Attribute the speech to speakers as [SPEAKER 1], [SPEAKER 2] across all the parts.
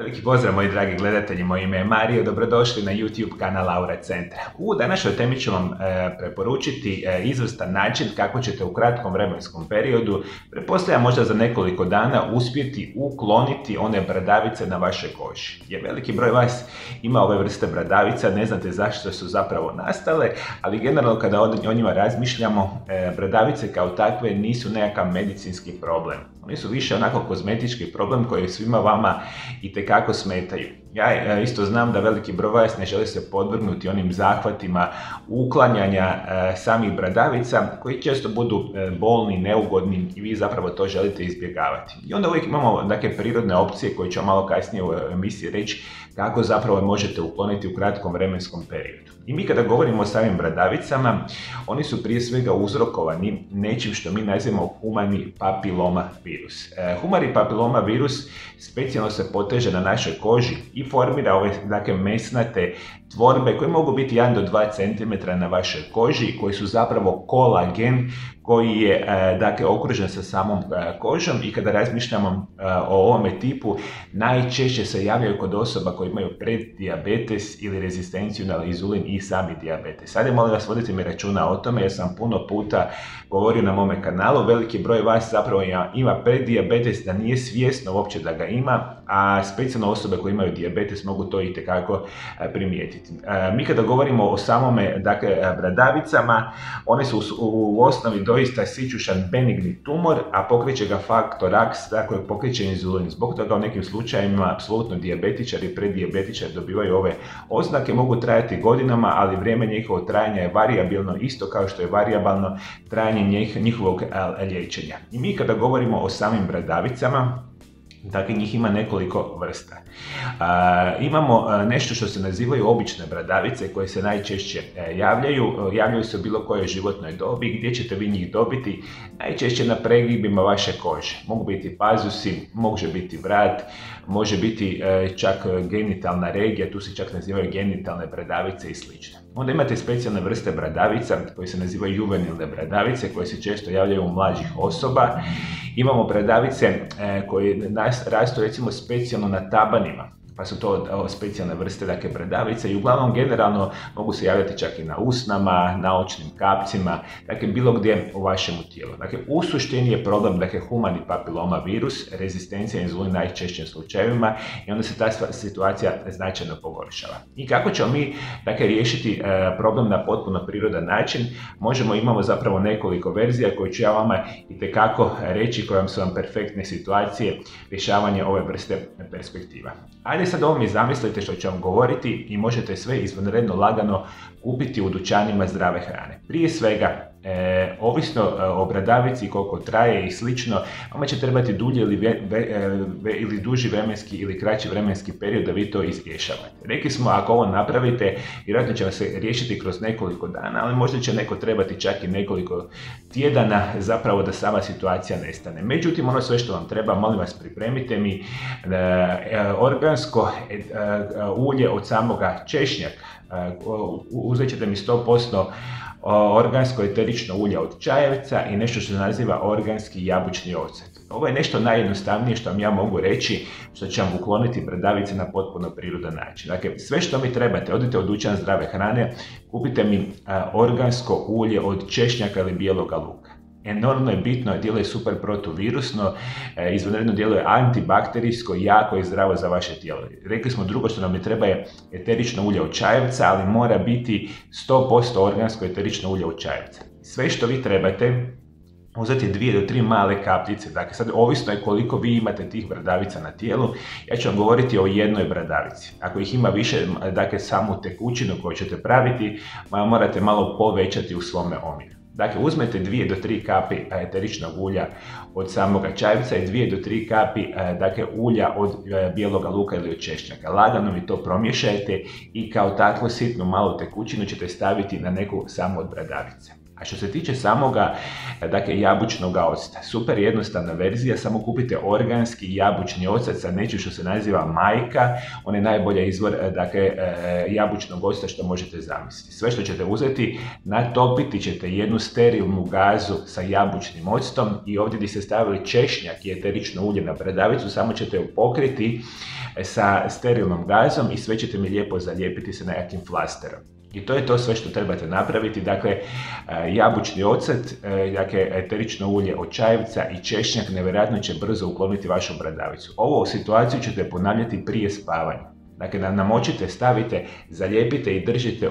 [SPEAKER 1] Veliki pozdrav moji dragi gledatelji, moje ime je Mario, dobrodošli na YouTube kanal Aura Centra. U današnjoj temi ću vam preporučiti izvrstan način kako ćete u kratkom vremenskom periodu, pretpostavljam možda za nekoliko dana, uspjeti ukloniti one bradavice na vašoj koži. Jer veliki broj vas ima ove vrste bradavica, ne znate zašto su zapravo nastale, ali generalno kada o njima razmišljamo, bradavice kao takve nisu nekakav medicinski problem. Oni su više onako kozmetički problem koji svima vama itekako smetaju. Ja isto znam da veliki broj vas ne želi se podvrgnuti onim zahvatima uklanjanja samih bradavica koji često budu bolni, neugodni i vi zapravo to želite izbjegavati. I onda uvijek imamo prirodne opcije koje ću vam malo kasnije u emisiji reći kako zapravo možete ukloniti u kratkom vremenskom periodu. I mi kada govorimo o samim bradavicama, oni su prije svega uzrokovani nečim što mi nazivamo humani papiloma virus. Humani papiloma virus specijalno se poteže na našoj koži i formira ove mesnate tvorbe koje mogu biti 1 do 2 cm na vašoj koži, koji su zapravo kolagen koji je okružen sa samom kožom. I kada razmišljamo o ovome tipu, najčešće se javljaju kod osoba koji imaju preddijabetes ili rezistenciju na inzulin i sami dijabetes. Sad molim vas, vodite mi računa o tome jer sam puno puta govorio na mome kanalu, veliki broj vas zapravo ima preddijabetes da nije svjesno uopće da ga ima, a specijalno osobe koje imaju dijabetes mogu to itekako primijetiti. Mi kada govorimo o samome bradavicama, one su u osnovi doista sićušan benigni tumor, a pokreće ga faktor Aks, tako je pokreće inzulin. Zbog toga u nekim slučajevima apsolutno dijabetičari i preddijabetičari dobivaju ove oznake, mogu trajati godinama, ali vrijeme njihovog trajanja je varijabilno, isto kao što je varijabilno trajanje njihovog liječenja. I mi kada govorimo o samim bradavicama, dakle, njih ima nekoliko vrsta. Imamo nešto što se nazivaju obične bradavice koje se najčešće javljaju se u bilo kojoj životnoj dobi. Gdje ćete vi njih dobiti? Najčešće na pregibima vaše kože. Mogu biti pazusi, može biti vrat, može biti čak genitalna regija, tu se čak nazivaju genitalne bradavice i sl. Onda imate specijalne vrste bradavica koje se nazivaju juvenilne bradavice koje se često javljaju u mlađih osoba. Imamo bradavice koje rastu recimo specijalno na tabanima, pa su to specijalne vrste bradavice i uglavnom generalno mogu se javljati čak i na usnama, na očnim kapcima, bilo gdje u vašem tijelu. U suštini je problem humani papiloma virus, rezistencija inzulina najčešćim slučajevima i onda se ta situacija značajno pogoršava. I kako ćemo mi riješiti problem na potpuno prirodan način? Imamo zapravo nekoliko verzija koje ću ja vama itekako reći, koje su vam perfektne situacije rješavanja ove vrste perspektiva. Ajde sad ovo mi zamislite što ću vam govoriti i možete sve izvanredno lagano kupiti u dućanima zdrave hrane. Prije svega, ovisno o bradavici koliko traje i slično, vama će trebati dulje ili duži vremenski ili kraći vremenski period da vi to izrješavate. Rekli smo, ako ovo napravite, vjerojatno će vam se riješiti kroz nekoliko dana, ali možda će neko trebati čak i nekoliko tjedana zapravo da sama situacija nestane. Međutim, ono sve što vam treba, molim vas, pripremite mi organsko ulje od samoga češnjaka. Uzet ćete mi 100% organsko eterično ulje od čajevca i nešto što se naziva organski jabučni ocet. Ovo je nešto najjednostavnije što vam ja mogu reći, što će vam ukloniti bradavice na potpuno prirodan način. Dakle, sve što mi trebate, odite u dućan zdrave hrane, kupite mi organsko ulje od češnjaka ili bijeloga luka. Enormno je bitno, djeluje super protuvirusno, izvanredno djeluje antibakterijsko, jako je zdravo za vaše tijelo. Rekli smo, drugo što nam ne treba je eterično ulje od čajevca, ali mora biti 100% organsko eterično ulje od čajevca. Sve što vi trebate, uzeti 2 do 3 male kapljice, dakle sad ovisno je koliko vi imate tih bradavica na tijelu, ja ću vam govoriti o jednoj bradavici. Ako ih ima više, dakle samu tekućinu koju ćete praviti, morate malo povećati u svome omjeru. Dakle, uzmete 2 do 3 kapi eteričnog ulja od samoga čajevca i 2 do 3 kapi ulja od bijeloga luka ili od češnjaka. Lagano mi to promiješajte i kao takvu sitnu malu tekućinu ćete staviti na neku samu od bradavice. A što se tiče samoga jabučnog octa, super jednostavna verzija, samo kupite organski jabučni ocac sa nečim što se naziva majka, on je najbolji izvor jabučnog octa što možete zamisliti. Sve što ćete uzeti, natopiti ćete jednu sterilnu gazu sa jabučnim octom i ovdje gdje ste stavili češnjak i eterično ulje na bradavicu, samo ćete ju pokriti sa sterilnom gazom i sve ćete mi lijepo zalijepiti sa nekakvim flasterom. I to je to sve što trebate napraviti, dakle jabučni ocet, dakle eterično ulje od čajevca i češnjak nevjerojatno će brzo ukloniti vašu bradavicu. Ovo situaciju ćete ponavljati prije spavanja. Dakle, namočite, stavite, zalijepite i držite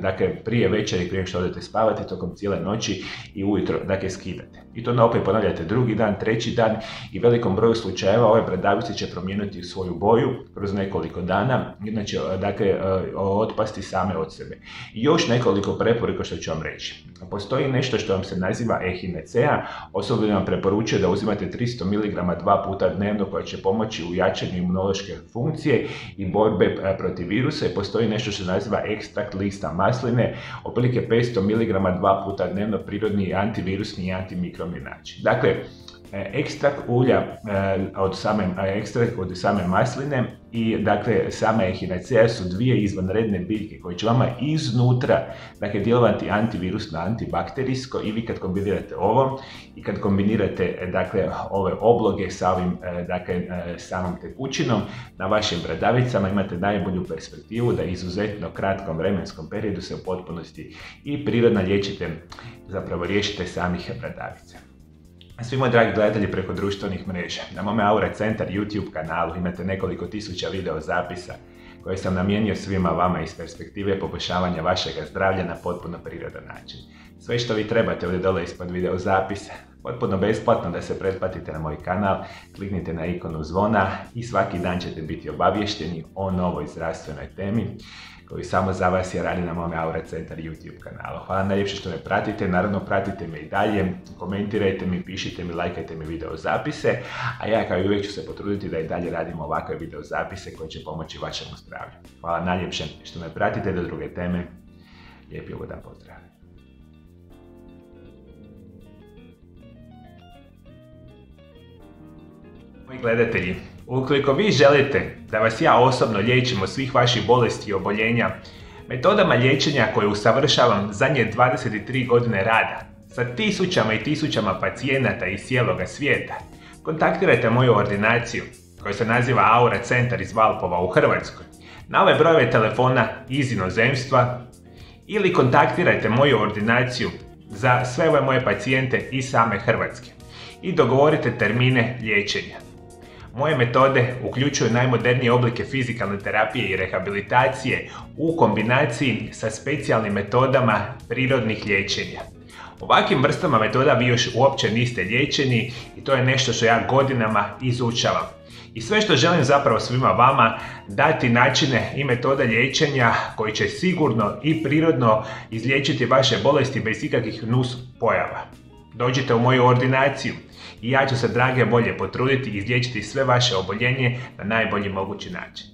[SPEAKER 1] dakle, prije večeri, prije što odete spavati, tokom cijele noći i ujutro, dakle, skidate. I to opet ponavljate drugi dan, treći dan i velikom broju slučajeva ove bradavice će promijeniti svoju boju kroz nekoliko dana, inače, dakle, otpasti same od sebe. I još nekoliko preporuka što ću vam reći. Postoji nešto što vam se naziva Echinacea, osobno vam preporučuje da uzimate 300 mg 2 puta dnevno koja će pomoći u jačanju imunološke funkcije i borbe protiv virusa i postoji nešto što se naziva ekstrakt lista masline, otprilike 500 mg 2 puta dnevno, prirodni antivirusni i antimikrobni način. Dakle, ekstrakt ulja od same masline i dakle sama Echinacea su dvije izvanredne biljke koje će vama iznutra dakle djelovati antivirusno, antibakterijsko i vi kad kombinirate ovo i kad kombinirate dakle ove obloge sa ovim dakle samom tekućinom na vašim bradavicama imate najbolju perspektivu da izuzetno kratkom vremenskom periodu se u potpunosti i prirodno liječite, zapravo riješite samih bradavica. Svi moji dragi gledatelji preko društvenih mreža, na mome Aura Centar YouTube kanalu imate nekoliko tisuća video zapisa koje sam namijenio svima vama iz perspektive poboljšavanja vašeg zdravlja na potpuno prirodan način. Sve što vi trebate ovdje dole ispod video zapisa, potpuno besplatno da se pretplatite na moj kanal, kliknite na ikonu zvona i svaki dan ćete biti obavješteni o novoj zdravstvenoj temi koju samo za vas ja radim na mome Aura Centar YouTube kanalu. Hvala najljepše što me pratite, naravno pratite me i dalje, komentirajte mi, pišite mi, lajkajte mi video zapise, a ja kao i uvijek ću se potruditi da i dalje radim ovakve video zapise koji će pomoći vašemu zdravlju. Hvala najljepše što me pratite do druge teme, lijep i ugodan pozdrav. Moji gledatelji, ukoliko vi želite da vas ja osobno liječim od svih vaših bolesti i oboljenja, metodama liječenja koje usavršavam zadnje 23 godine rada, sa tisućama i tisućama pacijenata iz cijeloga svijeta, kontaktirajte moju ordinaciju koja se naziva Aura Centar iz Valpova u Hrvatskoj, na ove brojeve telefona iz inozemstva ili kontaktirajte moju ordinaciju za sve ove moje pacijente iz same Hrvatske i dogovorite termine liječenja. Moje metode uključuju najmodernije oblike fizikalne terapije i rehabilitacije u kombinaciji sa specijalnim metodama prirodnih liječenja. Ovakvim vrstama metoda vi još uopće niste liječeni i to je nešto što ja godinama izučavam. I sve što želim zapravo svima vama dati načine i metode liječenja koji će sigurno i prirodno izliječiti vaše bolesti bez ikakvih nus pojava. Dođite u moju ordinaciju i ja ću se drage volje potruditi i izliječiti sve vaše oboljenje na najbolji mogući način.